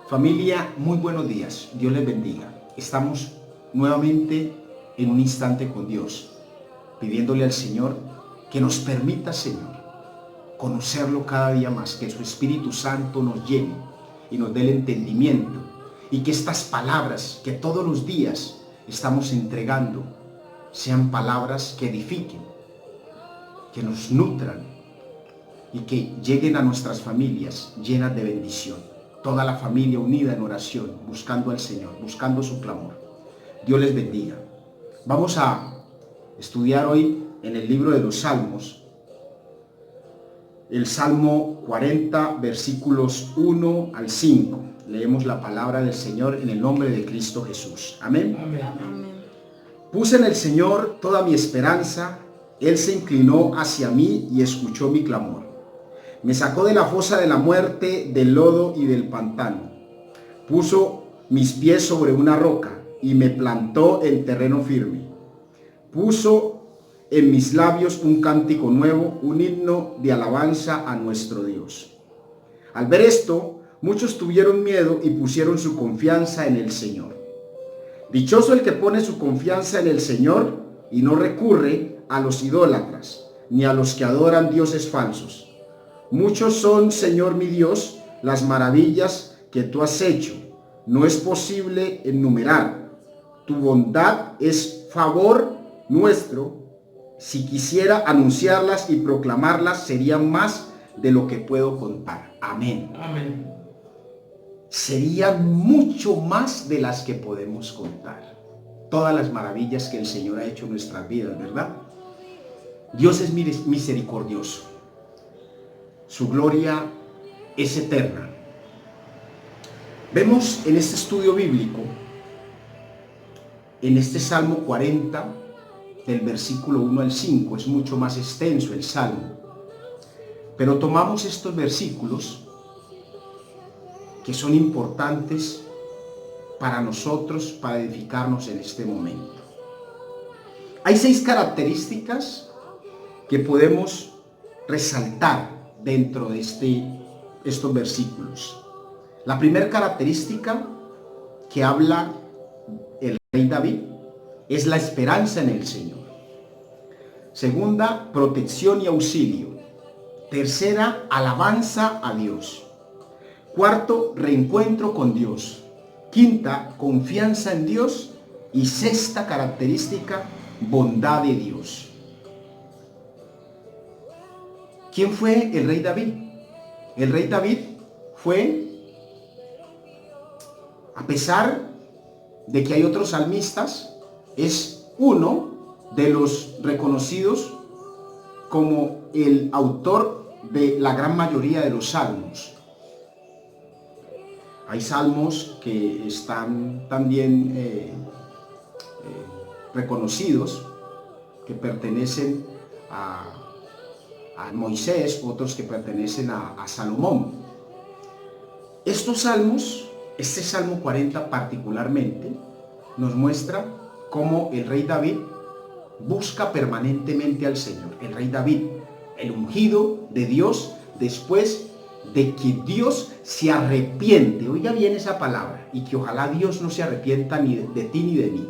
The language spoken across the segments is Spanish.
Familia, muy buenos días. Dios les bendiga. Estamos nuevamente en un instante con Dios, pidiéndole al Señor que nos permita, Señor, conocerlo cada día más, que su Espíritu Santo nos llene y nos dé el entendimiento, y que estas palabras que todos los días estamos entregando sean palabras que edifiquen, que nos nutran y que lleguen a nuestras familias llenas de bendición. Toda la familia unida en oración, buscando al Señor, buscando su clamor. Dios les bendiga. Vamos a estudiar hoy en el libro de los Salmos, el Salmo 40, versículos 1 al 5. Leemos la palabra del Señor en el nombre de Cristo Jesús. Amén. Amén. Puse en el Señor toda mi esperanza. Él se inclinó hacia mí y escuchó mi clamor. Me sacó de la fosa de la muerte, del lodo y del pantano. Puso mis pies sobre una roca y me plantó en terreno firme. Puso en mis labios un cántico nuevo, un himno de alabanza a nuestro Dios. Al ver esto, muchos tuvieron miedo y pusieron su confianza en el Señor. Dichoso el que pone su confianza en el Señor y no recurre a los idólatras, ni a los que adoran dioses falsos. Muchos son, Señor mi Dios, las maravillas que tú has hecho. No es posible enumerar. Tu bondad es favor nuestro. Si quisiera anunciarlas y proclamarlas, serían más de lo que puedo contar. Amén. Amén. Serían mucho más de las que podemos contar. Todas las maravillas que el Señor ha hecho en nuestras vidas, ¿verdad? Dios es misericordioso. Su gloria es eterna. Vemos en este estudio bíblico, en este Salmo 40, del versículo 1 al 5, es mucho más extenso el Salmo, pero tomamos estos versículos que son importantes para nosotros, para edificarnos en este momento. Hay 6 características que podemos resaltar dentro de estos versículos. La primera característica que habla el rey David es la esperanza en el Señor. Segunda, protección y auxilio. Tercera, alabanza a Dios. Cuarto, reencuentro con Dios. Quinta, confianza en Dios. Y sexta característica, bondad de Dios. ¿Quién fue el rey David? El rey David fue, a pesar de que hay otros salmistas, es uno de los reconocidos como el autor de la gran mayoría de los salmos. Hay salmos que están también reconocidos, que pertenecen a Moisés, otros que pertenecen a Salomón. Estos salmos, este Salmo 40 particularmente, nos muestra cómo el rey David busca permanentemente al Señor. El rey David, el ungido de Dios, después de que Dios se arrepiente, oiga bien esa palabra, y que ojalá Dios no se arrepienta ni de ti ni de mí,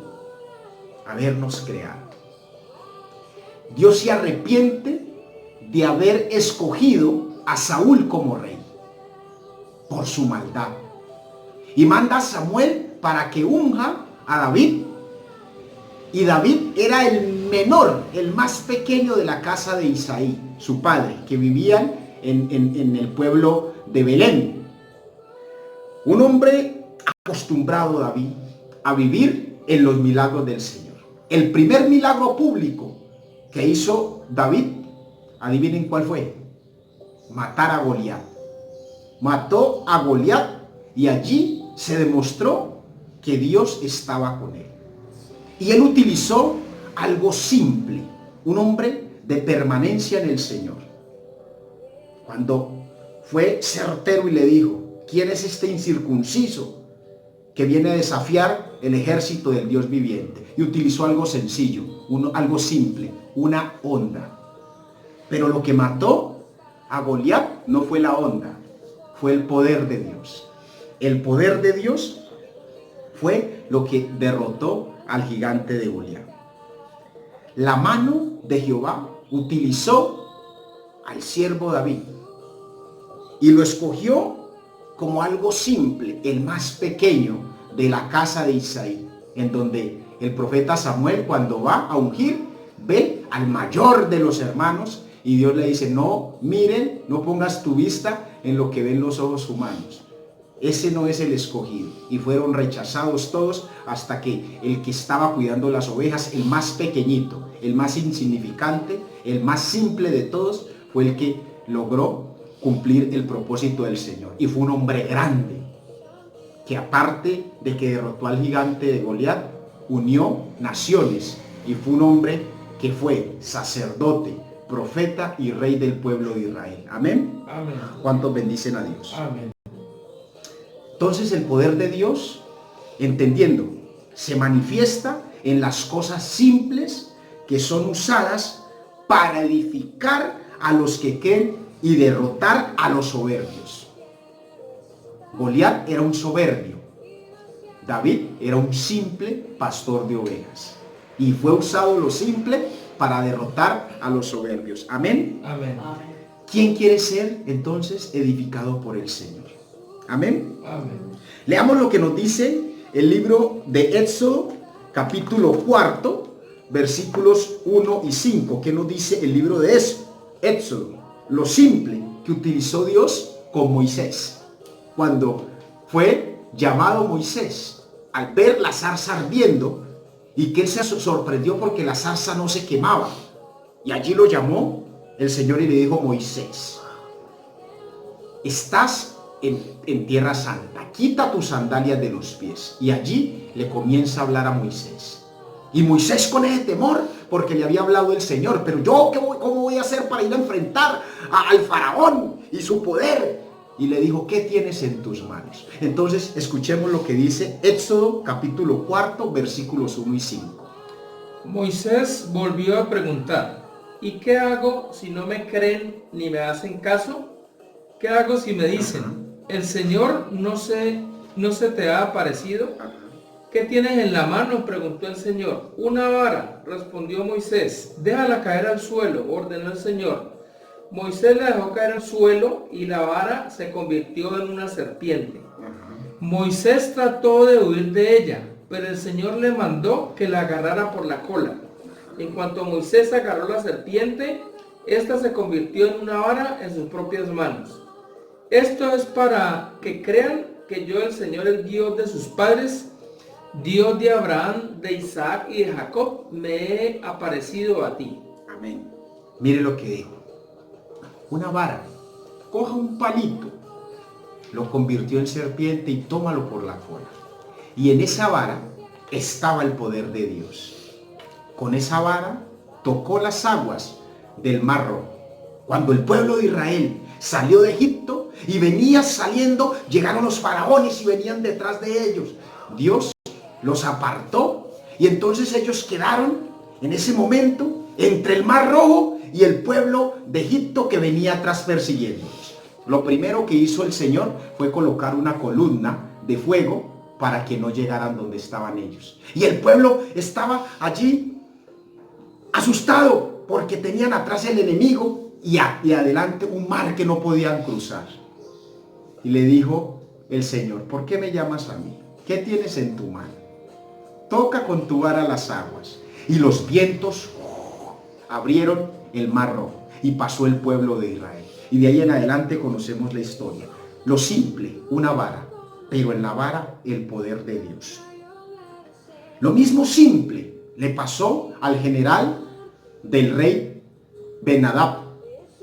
habernos creado. Dios se arrepiente de haber escogido a Saúl como rey por su maldad, y manda a Samuel para que unja a David. Y David era el menor, el más pequeño de la casa de Isaí, su padre, que vivían en el pueblo de Belén. Un hombre acostumbrado, David, a vivir en los milagros del Señor. El primer milagro público que hizo David, adivinen cuál fue: matar a Goliat. Mató a Goliat y allí se demostró que Dios estaba con él. Y él utilizó algo simple, un hombre de permanencia en el Señor. Cuando fue certero y le dijo: ¿quién es este incircunciso que viene a desafiar el ejército del Dios viviente? Y utilizó algo sencillo, algo simple, una honda. Pero lo que mató a Goliat no fue la honda, fue el poder de Dios. El poder de Dios fue lo que derrotó al gigante de Goliat. La mano de Jehová utilizó al siervo David y lo escogió como algo simple, el más pequeño de la casa de Isaí, en donde el profeta Samuel, cuando va a ungir, ve al mayor de los hermanos y Dios le dice: no miren, no pongas tu vista en lo que ven los ojos humanos. Ese no es el escogido. Y fueron rechazados todos hasta que el que estaba cuidando las ovejas, el más pequeñito, el más insignificante, el más simple de todos, fue el que logró cumplir el propósito del Señor. Y fue un hombre grande, que aparte de que derrotó al gigante de Goliat, unió naciones. Y fue un hombre que fue sacerdote, profeta y rey del pueblo de Israel. Amén. Amén. ¿Cuántos bendicen a Dios? Amén. Entonces el poder de Dios, entendiendo, se manifiesta en las cosas simples que son usadas para edificar a los que creen y derrotar a los soberbios. Goliat era un soberbio. David era un simple pastor de ovejas. Y fue usado lo simple para derrotar a los soberbios. Amén. Amén. ¿Quién quiere ser entonces edificado por el Señor? Amén. Amén. Leamos lo que nos dice el libro de Éxodo, capítulo 4, versículos 1 y 5. ¿Qué nos dice el libro de Éxodo? Lo simple que utilizó Dios con Moisés. Cuando fue llamado Moisés, al ver la zarza ardiendo, y que él se sorprendió porque la zarza no se quemaba. Y allí lo llamó el Señor y le dijo: Moisés, estás en tierra santa, quita tus sandalias de los pies. Y allí le comienza a hablar a Moisés. Y Moisés con ese temor, porque le había hablado el Señor: pero yo, ¿cómo voy a hacer para ir a enfrentar al faraón y su poder? Y le dijo: ¿qué tienes en tus manos? Entonces escuchemos lo que dice Éxodo capítulo 4, versículos 1 y 5. Moisés volvió a preguntar: ¿y qué hago si no me creen ni me hacen caso? ¿Qué hago si me dicen: el Señor no se te ha aparecido? ¿Qué tienes en la mano?, preguntó el Señor. Una vara, respondió Moisés. Déjala caer al suelo, ordenó el Señor. Moisés la dejó caer al suelo y la vara se convirtió en una serpiente. Moisés trató de huir de ella, pero el Señor le mandó que la agarrara por la cola. En cuanto Moisés agarró la serpiente, ésta se convirtió en una vara en sus propias manos. Esto es para que crean que yo, el Señor, el Dios de sus padres, Dios de Abraham, de Isaac y de Jacob, me he aparecido a ti. Amén. Mire lo que dijo. Una vara, coja un palito, lo convirtió en serpiente y tómalo por la cola. Y en esa vara estaba el poder de Dios. Con esa vara tocó las aguas del Mar Rojo. Cuando el pueblo de Israel salió de Egipto y venía saliendo, llegaron los faraones y venían detrás de ellos. Dios los apartó y entonces ellos quedaron en ese momento entre el Mar Rojo y el pueblo de Egipto que venía atrás persiguiéndolos. Lo primero que hizo el Señor fue colocar una columna de fuego para que no llegaran donde estaban ellos. Y el pueblo estaba allí asustado porque tenían atrás el enemigo y adelante un mar que no podían cruzar. Y le dijo el Señor: ¿por qué me llamas a mí? ¿Qué tienes en tu mano? Toca con tu vara las aguas. Y los vientos abrieron el Mar Rojo y pasó el pueblo de Israel. Y de ahí en adelante conocemos la historia. Lo simple, una vara, pero en la vara el poder de Dios. Lo mismo simple le pasó al general del rey Ben-Hadad,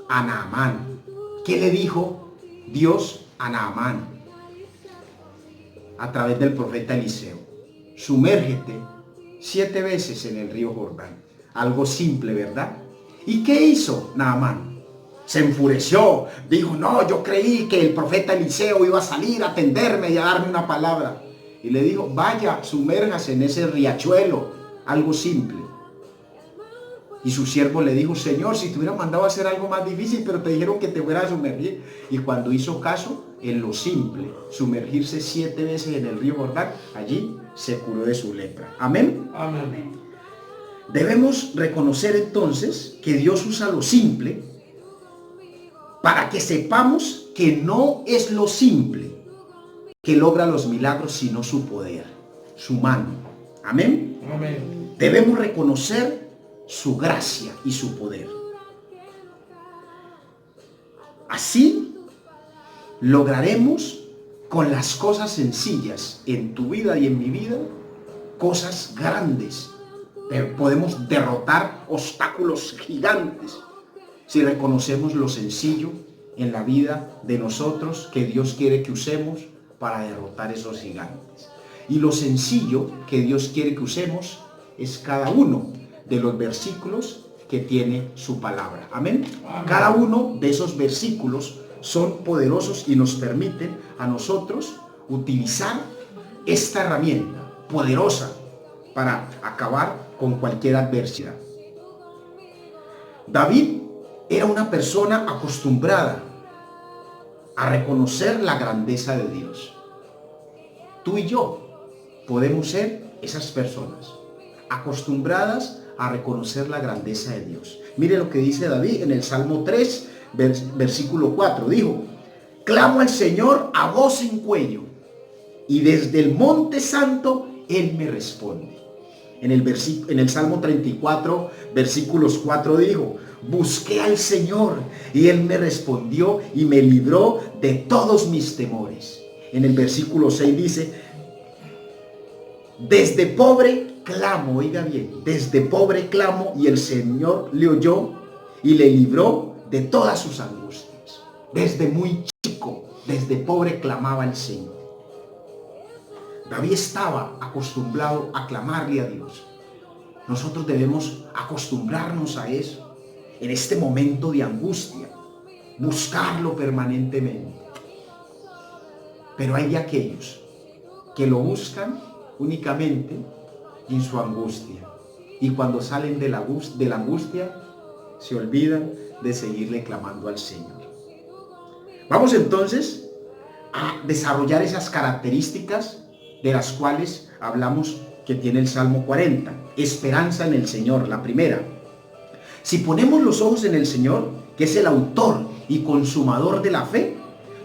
a Naamán. ¿Qué le dijo Dios a Naamán? A través del profeta Eliseo: sumérgete 7 veces en el río Jordán. Algo simple, ¿verdad? ¿Y qué hizo Naamán? Se enfureció, dijo: no, yo creí que el profeta Eliseo iba a salir a atenderme y a darme una palabra. Y le dijo: vaya, sumérjase en ese riachuelo. Algo simple. Y su siervo le dijo, Señor, si te hubiera mandado a hacer algo más difícil, pero te dijeron que te fuera a sumergir. Y cuando hizo caso, en lo simple, sumergirse 7 veces en el río Jordán, allí se curó de su lepra. Amén. Amén. Debemos reconocer entonces que Dios usa lo simple para que sepamos que no es lo simple que logra los milagros, sino su poder, su mano. Amén. Amén. Debemos reconocer su gracia y su poder. Así lograremos con las cosas sencillas en tu vida y en mi vida, cosas grandes. Podemos derrotar obstáculos gigantes si reconocemos lo sencillo en la vida de nosotros que Dios quiere que usemos para derrotar esos gigantes. Y lo sencillo que Dios quiere que usemos es cada uno de los versículos que tiene su palabra. Amén. Amén. Cada uno de esos versículos son poderosos y nos permiten a nosotros utilizar esta herramienta poderosa para acabar con cualquier adversidad. David era una persona acostumbrada a reconocer la grandeza de Dios. Tú y yo podemos ser esas personas acostumbradas a reconocer la grandeza de Dios. Mire lo que dice David en el Salmo 3, versículo 4. Dijo, clamo al Señor a voz en cuello, y desde el monte santo Él me responde. En el Salmo 34, versículos 4 dijo, busqué al Señor y Él me respondió y me libró de todos mis temores. En el versículo 6 dice, desde pobre clamo, oiga bien, desde pobre clamo y el Señor le oyó y le libró de todas sus angustias. Desde muy chico, desde pobre clamaba al Señor. David estaba acostumbrado a clamarle a Dios. Nosotros debemos acostumbrarnos a eso, en este momento de angustia, buscarlo permanentemente. Pero hay de aquellos que lo buscan únicamente en su angustia, y cuando salen de la angustia se olvidan de seguirle clamando al Señor. Vamos entonces a desarrollar esas características de las cuales hablamos que tiene el Salmo 40. Esperanza en el Señor, la primera. Si ponemos los ojos en el Señor, que es el autor y consumador de la fe,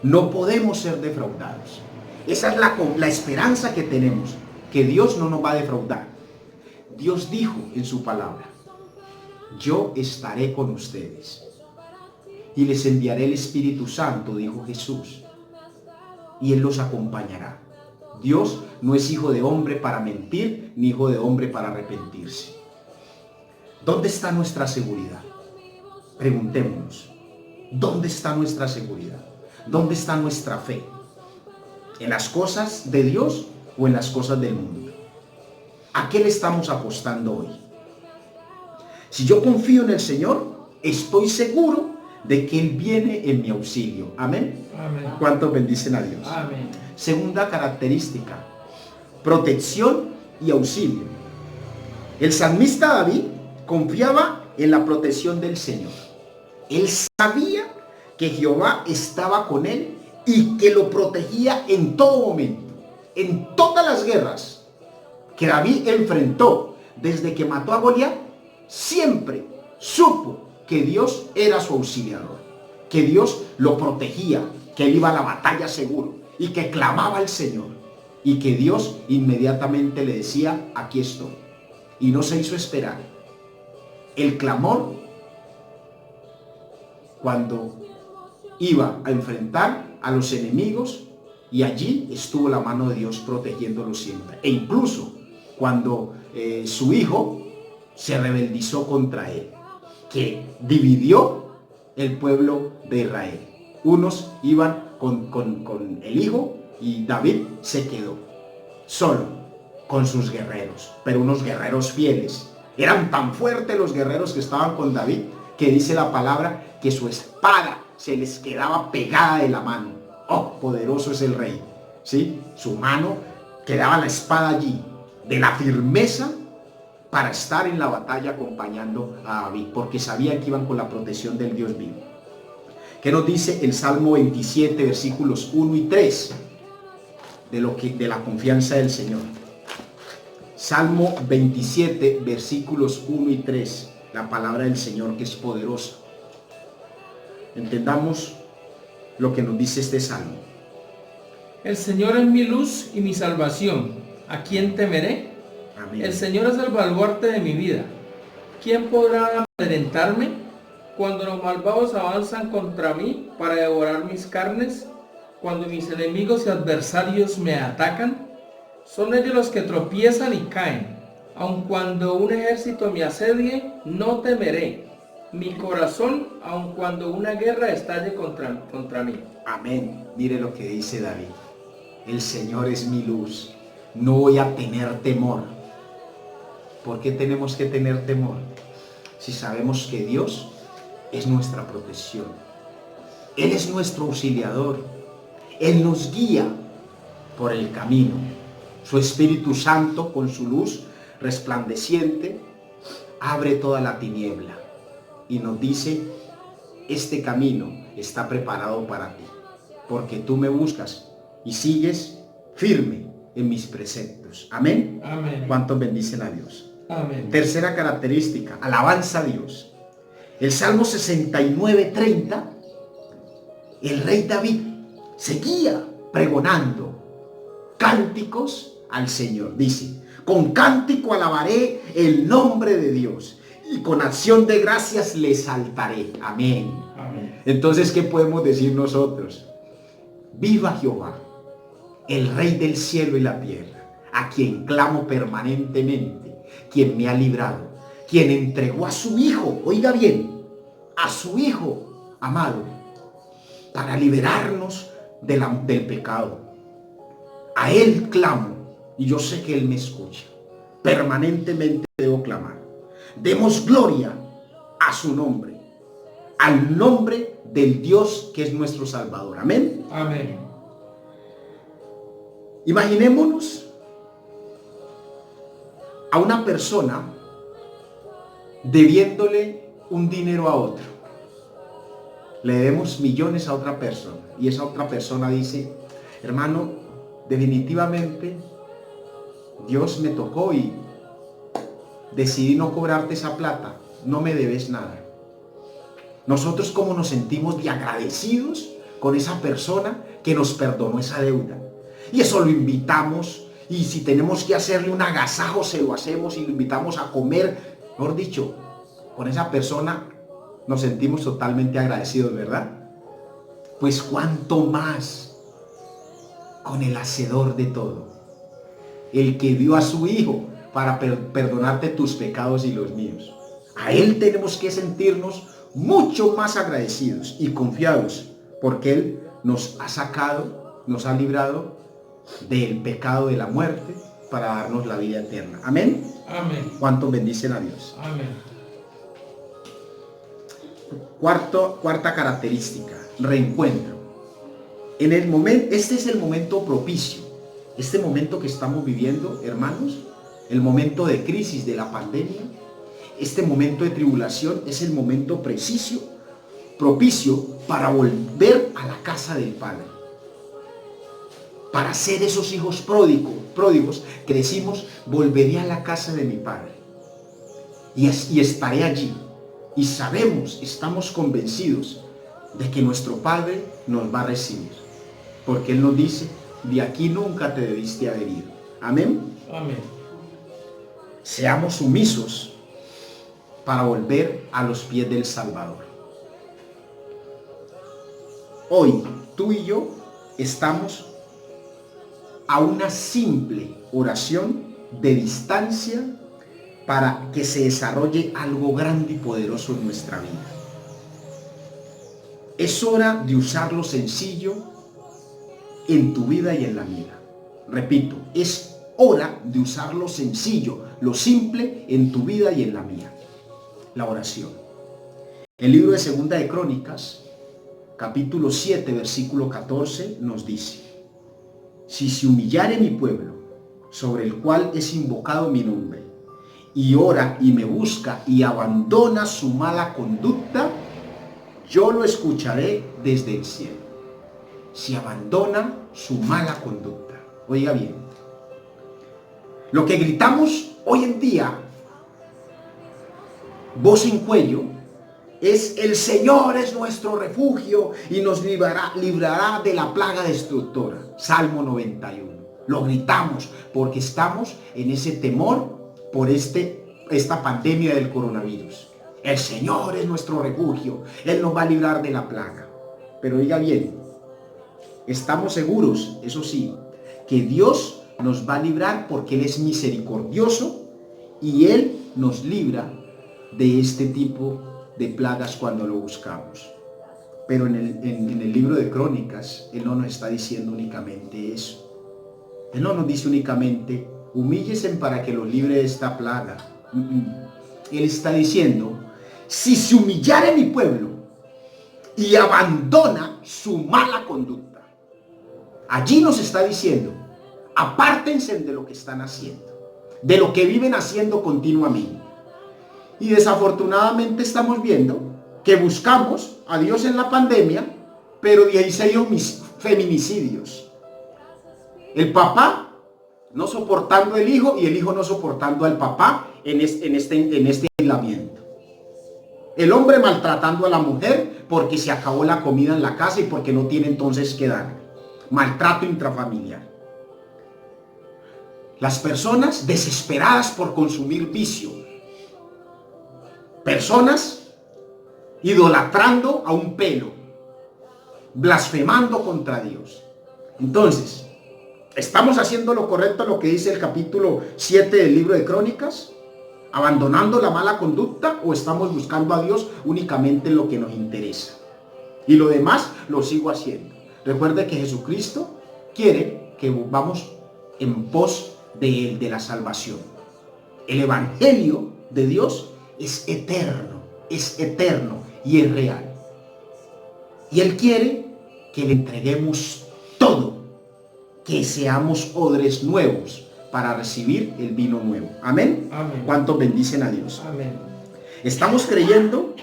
no podemos ser defraudados. Esa es la esperanza que tenemos, que Dios no nos va a defraudar. Dios dijo en su palabra, yo estaré con ustedes y les enviaré el Espíritu Santo, dijo Jesús, y Él los acompañará. Dios no es hijo de hombre para mentir, ni hijo de hombre para arrepentirse. ¿Dónde está nuestra seguridad? Preguntémonos, ¿dónde está nuestra seguridad? ¿Dónde está nuestra fe? ¿En las cosas de Dios o en las cosas del mundo? ¿A qué le estamos apostando hoy? Si yo confío en el Señor, estoy seguro de que Él viene en mi auxilio. Amén. Amén. ¿Cuántos bendicen a Dios? Amén. Segunda característica, protección y auxilio. El salmista David confiaba en la protección del Señor. Él sabía que Jehová estaba con él y que lo protegía en todo momento. En todas las guerras que David enfrentó desde que mató a Goliat, siempre supo que Dios era su auxiliador, que Dios lo protegía, que él iba a la batalla seguro y que clamaba al Señor y que Dios inmediatamente le decía, aquí estoy. Y no se hizo esperar. El clamor, cuando iba a enfrentar a los enemigos, y allí estuvo la mano de Dios protegiéndolo siempre. E incluso cuando su hijo se rebeldizó contra él, que dividió el pueblo de Israel. Unos iban con el hijo y David se quedó solo con sus guerreros, pero unos guerreros fieles. Eran tan fuertes los guerreros que estaban con David que dice la palabra que su espada se les quedaba pegada de la mano. ¡Oh, poderoso es el rey! ¿Sí? Su mano quedaba la espada allí, de la firmeza para estar en la batalla acompañando a David, porque sabían que iban con la protección del Dios vivo. ¿Qué nos dice el Salmo 27, versículos 1 y 3? De la confianza del Señor. Salmo 27, versículos 1 y 3. La palabra del Señor, que es poderosa. Entendamos lo que nos dice este salmo. El Señor es mi luz y mi salvación. ¿A quién temeré? Amén. El Señor es el baluarte de mi vida. ¿Quién podrá amedrentarme? Cuando los malvados avanzan contra mí para devorar mis carnes, cuando mis enemigos y adversarios me atacan, son ellos los que tropiezan y caen. Aun cuando un ejército me asedie, no temeré. Mi corazón, aun cuando una guerra estalle contra mí. Amén. Mire lo que dice David. El Señor es mi luz. No voy a tener temor. ¿Por qué tenemos que tener temor? Si sabemos que Dios es nuestra protección. Él es nuestro auxiliador. Él nos guía por el camino. Su Espíritu Santo, con su luz resplandeciente, abre toda la tiniebla y nos dice: este camino está preparado para ti, porque tú me buscas y sigues firme en mis preceptos. Amén. Amén. ¿Cuántos bendicen a Dios? Amén. Tercera característica, alabanza a Dios. El Salmo 69:30, el rey David seguía pregonando cánticos al Señor. Dice: con cántico alabaré el nombre de Dios y con acción de gracias le saltaré. Amén. Amén. Entonces, ¿qué podemos decir nosotros? Viva Jehová, el Rey del cielo y la tierra, a quien clamo permanentemente, quien me ha librado, quien entregó a su Hijo, oiga bien, a su Hijo amado, para liberarnos del pecado. A Él clamo y yo sé que Él me escucha. Permanentemente debo clamar. Demos gloria a su nombre, al nombre del Dios que es nuestro Salvador. Amén. Amén. Imaginémonos a una persona debiéndole un dinero a otro. Le debemos millones a otra persona y esa otra persona dice: hermano, definitivamente Dios me tocó y decidí no cobrarte esa plata, no me debes nada. Nosotros, ¿cómo nos sentimos de agradecidos con esa persona que nos perdonó esa deuda? Y eso lo invitamos, y si tenemos que hacerle un agasajo, se lo hacemos y lo invitamos a comer. Mejor dicho, con esa persona nos sentimos totalmente agradecidos, ¿verdad? Pues cuánto más con el hacedor de todo, el que dio a su Hijo para perdonarte tus pecados y los míos. A Él tenemos que sentirnos mucho más agradecidos y confiados, porque Él nos ha sacado, nos ha librado del pecado de la muerte para darnos la vida eterna. Amén. Amén. ¿Cuántos bendicen a Dios? Amén. Cuarta característica, reencuentro. Este es el momento propicio, este momento que estamos viviendo, hermanos, el momento de crisis de la pandemia, este momento de tribulación es el momento propicio para volver a la casa del Padre, para ser esos hijos pródigos que decimos: volveré a la casa de mi Padre y estaré allí. Y sabemos, estamos convencidos de que nuestro Padre nos va a recibir, porque Él nos dice: de aquí nunca te debiste haber ido. Amén. Amén. Seamos sumisos para volver a los pies del Salvador. Hoy, tú y yo estamos a una simple oración de distancia para que se desarrolle algo grande y poderoso en nuestra vida. Es hora de usar lo sencillo en tu vida y en la mía. Repito, es hora de usar lo sencillo, lo simple en tu vida y en la mía. La oración. El libro de Segunda de Crónicas, capítulo 7, versículo 14, nos dice: si se humillare mi pueblo, sobre el cual es invocado mi nombre, y ora y me busca y abandona su mala conducta, yo lo escucharé desde el cielo. Si abandona su mala conducta. Oiga bien, lo que gritamos hoy en día, voz en cuello, es: el Señor es nuestro refugio y nos librará de la plaga destructora. Salmo 91. Lo gritamos porque estamos en ese temor por esta pandemia del coronavirus. El Señor es nuestro refugio, Él nos va a librar de la plaga. Pero oiga bien, estamos seguros, eso sí, que Dios nos va a librar porque Él es misericordioso y Él nos libra de este tipo de plagas cuando lo buscamos. Pero en el libro de Crónicas, Él no nos está diciendo únicamente eso. Él no nos dice únicamente: humíllese para que los libre de esta plaga. Él está diciendo: si se humillare mi pueblo y abandona su mala conducta. Allí nos está diciendo: apártense de lo que están haciendo, de lo que viven haciendo continuamente. Y desafortunadamente estamos viendo que buscamos a Dios en la pandemia, pero 16 feminicidios. El papá no soportando al hijo y el hijo no soportando al papá en este aislamiento. El hombre maltratando a la mujer porque se acabó la comida en la casa y porque no tiene entonces que dar. Maltrato intrafamiliar. Las personas desesperadas por consumir vicio. Personas idolatrando a un pelo. Blasfemando contra Dios. Entonces, ¿estamos haciendo lo correcto, lo que dice el capítulo 7 del libro de Crónicas? ¿Abandonando la mala conducta o estamos buscando a Dios únicamente en lo que nos interesa? Y lo demás lo sigo haciendo. Recuerde que Jesucristo quiere que vamos en pos de Él, de la salvación. El Evangelio de Dios es eterno y es real. Y Él quiere que le entreguemos todo, que seamos odres nuevos para recibir el vino nuevo. Amén. Amén. ¿Cuántos bendicen a Dios? Amén. Estamos creyendo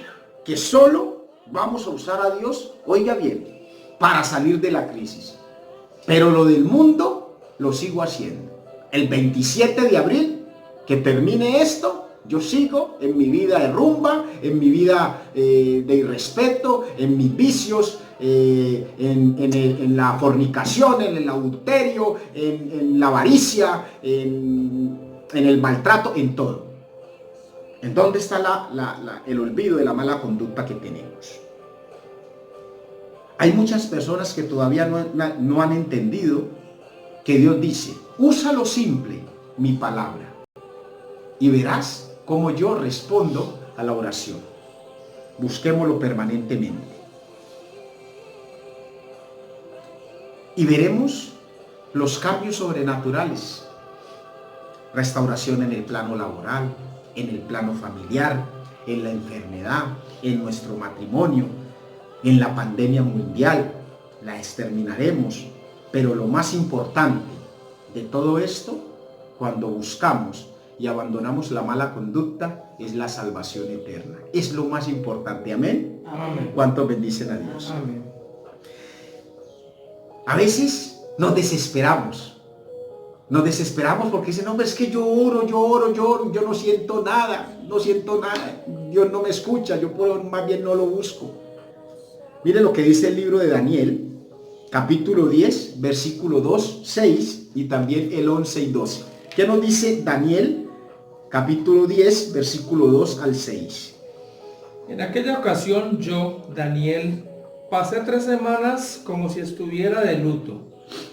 que solo vamos a usar a Dios, oiga bien, para salir de la crisis. Pero lo del mundo lo sigo haciendo. El 27 de abril, que termine esto, yo sigo en mi vida de rumba, en mi vida de irrespeto, en mis vicios, en la fornicación, en el adulterio, en la avaricia, en el maltrato, en todo. ¿En dónde está el olvido de la mala conducta que tenemos? Hay muchas personas que todavía no han entendido que Dios dice: usa lo simple, mi palabra, y verás cómo yo respondo a la oración. Busquémoslo permanentemente. Y veremos los cambios sobrenaturales. Restauración en el plano laboral, en el plano familiar, en la enfermedad, en nuestro matrimonio, en la pandemia mundial. La exterminaremos. Pero lo más importante de todo esto, cuando buscamos y abandonamos la mala conducta, es la salvación eterna. Es lo más importante. Amén. Amén. ¿Cuántos bendicen a Dios? Amén. A veces nos desesperamos. Nos desesperamos porque dicen: no, es que yo oro, yo no siento nada, Dios no me escucha, yo más bien no lo busco. Mire lo que dice el libro de Daniel, capítulo 10, versículo 2, 6 y también el 11 y 12. ¿Qué nos dice Daniel? Capítulo 10, versículo 2 al 6. En aquella ocasión yo, Daniel, pasé 3 semanas como si estuviera de luto.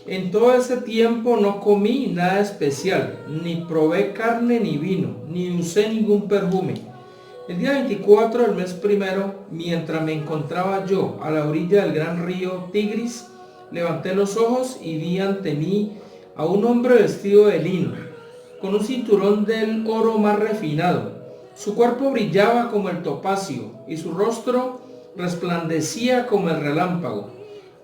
En todo ese tiempo no comí nada especial, ni probé carne ni vino, ni usé ningún perfume. El día 24 del mes primero, mientras me encontraba yo a la orilla del gran río Tigris, levanté los ojos y vi ante mí a un hombre vestido de lino, con un cinturón del oro más refinado. Su cuerpo brillaba como el topacio y su rostro resplandecía como el relámpago.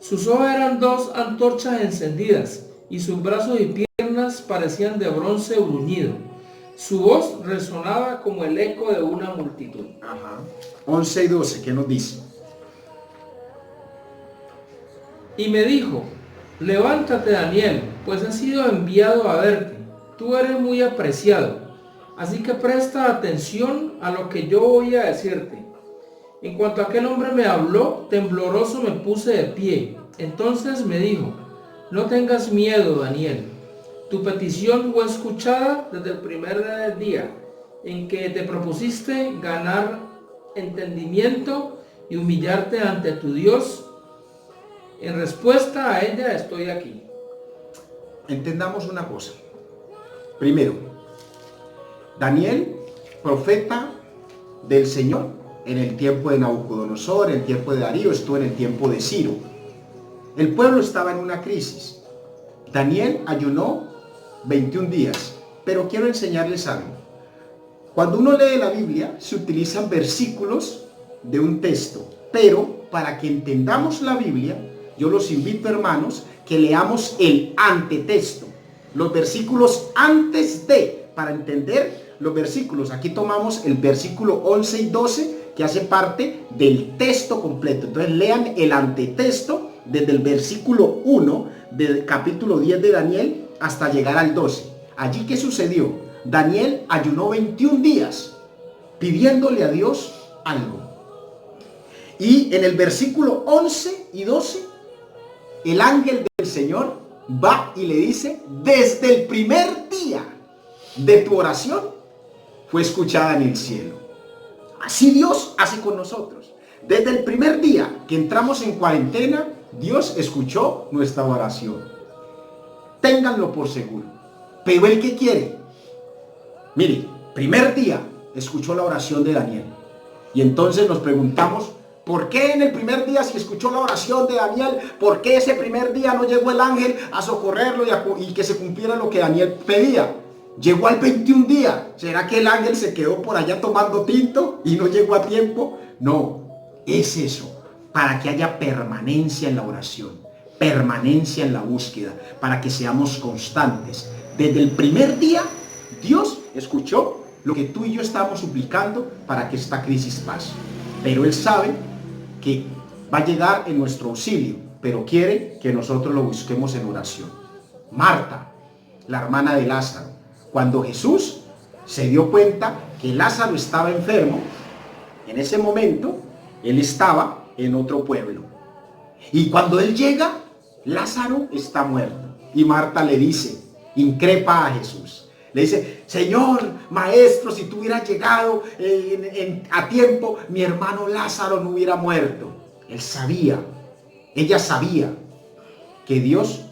Sus ojos eran 2 antorchas encendidas y sus brazos y piernas parecían de bronce bruñido. Su voz resonaba como el eco de una multitud. Ajá. 11 y 12, ¿qué nos dice? Y me dijo, levántate, Daniel, pues has sido enviado a verte. Tú eres muy apreciado, así que presta atención a lo que yo voy a decirte. En cuanto aquel hombre me habló, tembloroso me puse de pie. Entonces me dijo, no tengas miedo, Daniel. Tu petición fue escuchada desde el primer día en que te propusiste ganar entendimiento y humillarte ante tu Dios. En respuesta a ella estoy aquí. Entendamos una cosa. Primero, Daniel, profeta del Señor, en el tiempo de Nabucodonosor, en el tiempo de Darío, estuvo en el tiempo de Ciro. El pueblo estaba en una crisis. Daniel ayunó 21 días, pero quiero enseñarles algo. Cuando uno lee la Biblia, se utilizan versículos de un texto, pero para que entendamos la Biblia, yo los invito, hermanos, que leamos el antetexto, los versículos antes de, para entender los versículos. Aquí tomamos el versículo 11 y 12, que hace parte del texto completo. Entonces lean el antetexto desde el versículo 1 del capítulo 10 de Daniel hasta llegar al 12. Allí, ¿qué sucedió? Daniel ayunó 21 días pidiéndole a Dios algo. Y en el versículo 11 y 12, el ángel del Señor va y le dice, desde el primer día de tu oración fue escuchada en el cielo. Así Dios hace con nosotros. Desde el primer día que entramos en cuarentena, Dios escuchó nuestra oración. Ténganlo por seguro. Pero ¿el qué quiere? Mire, primer día escuchó la oración de Daniel. Y entonces nos preguntamos, ¿por qué en el primer día, si escuchó la oración de Daniel, por qué ese primer día no llegó el ángel a socorrerlo y que se cumpliera lo que Daniel pedía? Llegó al 21 día. ¿Será que el ángel se quedó por allá tomando tinto y no llegó a tiempo? No, es eso, para que haya permanencia en la oración, permanencia en la búsqueda, para que seamos constantes. Desde el primer día, Dios escuchó lo que tú y yo estamos suplicando para que esta crisis pase. Pero Él sabe que va a llegar en nuestro auxilio, pero quiere que nosotros lo busquemos en oración. Marta, la hermana de Lázaro, cuando Jesús se dio cuenta que Lázaro estaba enfermo, en ese momento Él estaba en otro pueblo. Y cuando Él llega, Lázaro está muerto. Y Marta le dice, increpa a Jesús. Le dice, Señor, maestro, si tú hubieras llegado a tiempo, mi hermano Lázaro no hubiera muerto. Él sabía, ella sabía que Dios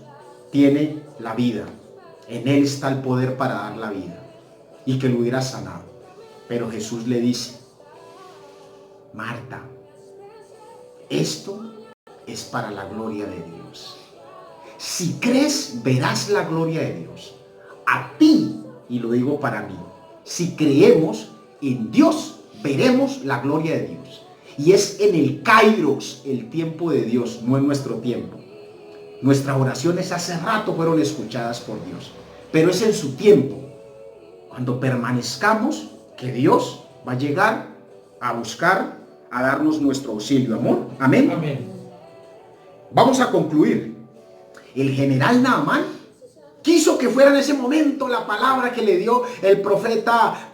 tiene la vida. En Él está el poder para dar la vida. Y que lo hubiera sanado. Pero Jesús le dice, Marta, esto es para la gloria de Dios. Si crees, verás la gloria de Dios. A ti, y lo digo para mí, si creemos en Dios, veremos la gloria de Dios. Y es en el Kairos, el tiempo de Dios, no en nuestro tiempo. Nuestras oraciones hace rato fueron escuchadas por Dios, pero es en su tiempo. Cuando permanezcamos, que Dios va a llegar a buscar, a darnos nuestro auxilio, amor. Amén. Amén. Vamos a concluir. El general Naamán quiso que fuera en ese momento la palabra que le dio el profeta,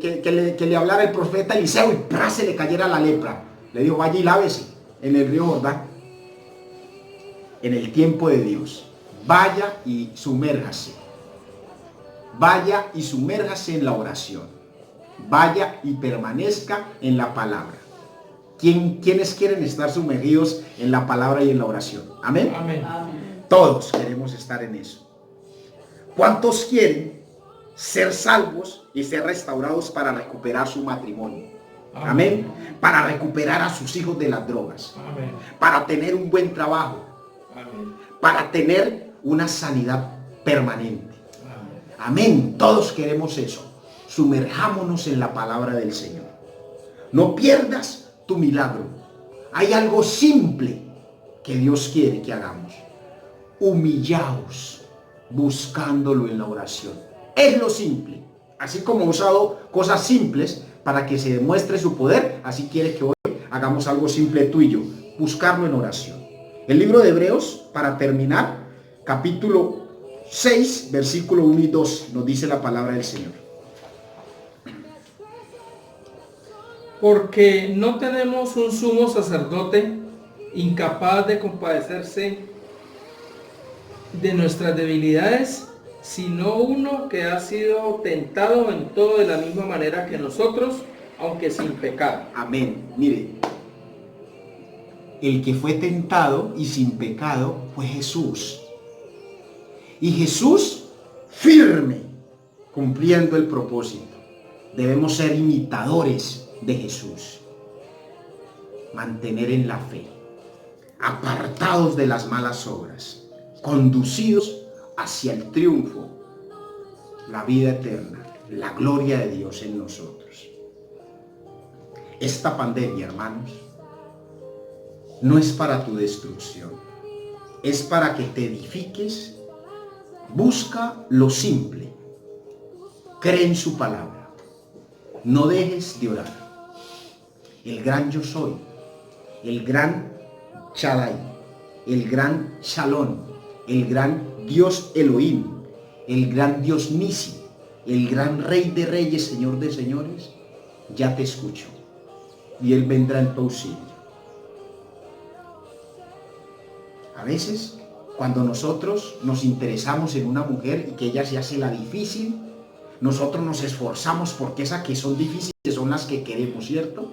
que le hablara el profeta Eliseo, y ¡prá! Se le cayera la lepra. Le dijo, vaya y lávese en el río Jordán. En el tiempo de Dios, vaya y sumérjase. Vaya y sumérjase en la oración. Vaya y permanezca en la palabra. ¿Quiénes quieren estar sumergidos en la palabra y en la oración? Amén. Amén. Todos queremos estar en eso. ¿Cuántos quieren ser salvos y ser restaurados para recuperar su matrimonio? Amén. Para recuperar a sus hijos de las drogas. Amén. Para tener un buen trabajo. Amén. Para tener una sanidad permanente. Amén. Amén. Todos queremos eso. Sumerjámonos en la palabra del Señor. No pierdas tu milagro. Hay algo simple que Dios quiere que hagamos. Humillaos buscándolo en la oración. Es lo simple. Así como ha usado cosas simples para que se demuestre su poder, así quiere que hoy hagamos algo simple tú y yo, buscarlo en oración. El libro de Hebreos, para terminar, capítulo 6, versículo 1 y 2, nos dice la palabra del Señor. Porque no tenemos un sumo sacerdote incapaz de compadecerse de nuestras debilidades, sino uno que ha sido tentado en todo de la misma manera que nosotros, aunque sin pecado. Amén. Mire, el que fue tentado y sin pecado fue Jesús. Y Jesús firme, cumpliendo el propósito. Debemos ser imitadores de Jesús. Mantener en la fe, apartados de las malas obras, conducidos hacia el triunfo, la vida eterna, la gloria de Dios en nosotros. Esta pandemia, hermanos, no es para tu destrucción, es para que te edifiques. Busca lo simple, cree en su palabra, no dejes de orar. El gran yo soy, el gran Shaddai, el gran Shalom, el gran Dios Elohim, el gran Dios Nisi, el gran Rey de Reyes, Señor de Señores, ya te escuchó y Él vendrá en tu auxilio. A veces, cuando nosotros nos interesamos en una mujer y que ella se hace la difícil, nosotros nos esforzamos porque esas que son difíciles son las que queremos, ¿cierto?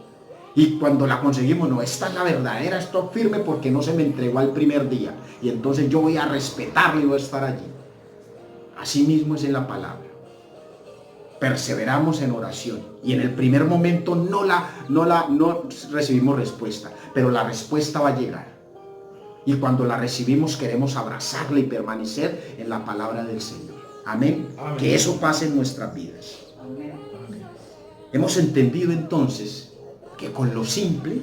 Y cuando la conseguimos, no, esta es la verdadera, esto firme porque no se me entregó al primer día. Y entonces yo voy a respetarla y voy a estar allí. Así mismo es en la palabra. Perseveramos en oración y en el primer momento no recibimos respuesta, pero la respuesta va a llegar. Y cuando la recibimos queremos abrazarla y permanecer en la palabra del Señor. Amén. Amén. Que eso pase en nuestras vidas. Amén. Hemos entendido entonces que con lo simple,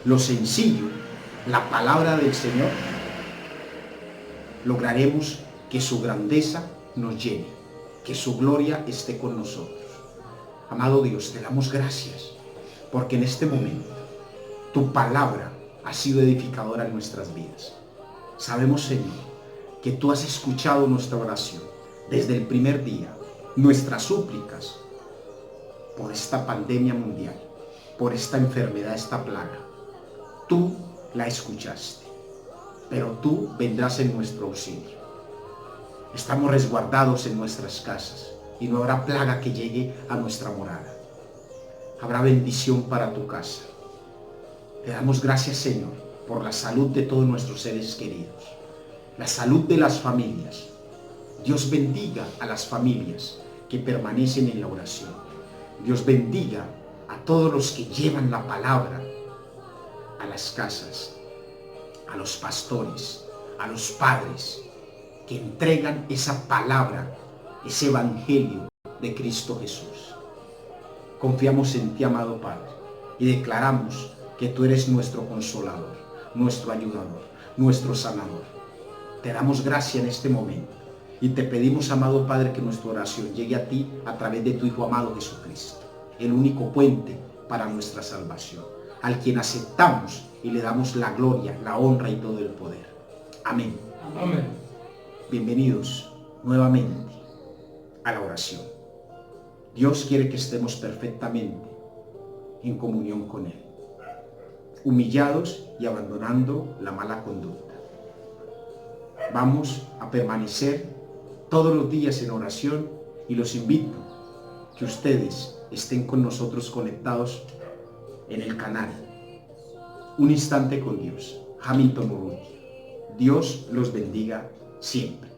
lo sencillo, la palabra del Señor, lograremos que su grandeza nos llene, que su gloria esté con nosotros. Amado Dios, te damos gracias porque en este momento tu palabra ha sido edificadora en nuestras vidas. Sabemos, Señor, que tú has escuchado nuestra oración desde el primer día, nuestras súplicas por esta pandemia mundial, por esta enfermedad, esta plaga. Tú la escuchaste, pero tú vendrás en nuestro auxilio. Estamos resguardados en nuestras casas y no habrá plaga que llegue a nuestra morada. Habrá bendición para tu casa. Te damos gracias, Señor, por la salud de todos nuestros seres queridos, la salud de las familias. Dios bendiga a las familias que permanecen en la oración. Dios bendiga a todos los que llevan la palabra a las casas, a los pastores, a los padres que entregan esa palabra, ese evangelio de Cristo Jesús. Confiamos en ti, amado Padre, y declaramos que tú eres nuestro consolador, nuestro ayudador, nuestro sanador. Te damos gracia en este momento y te pedimos, amado Padre, que nuestra oración llegue a ti a través de tu Hijo amado Jesucristo, el único puente para nuestra salvación, al quien aceptamos y le damos la gloria, la honra y todo el poder. Amén. Amén. Bienvenidos nuevamente a la oración. Dios quiere que estemos perfectamente en comunión con Él, humillados y abandonando la mala conducta. Vamos a permanecer todos los días en oración y los invito que ustedes estén con nosotros conectados en el canal Un Instante con Dios, Hamilton Urrutia. Dios los bendiga siempre.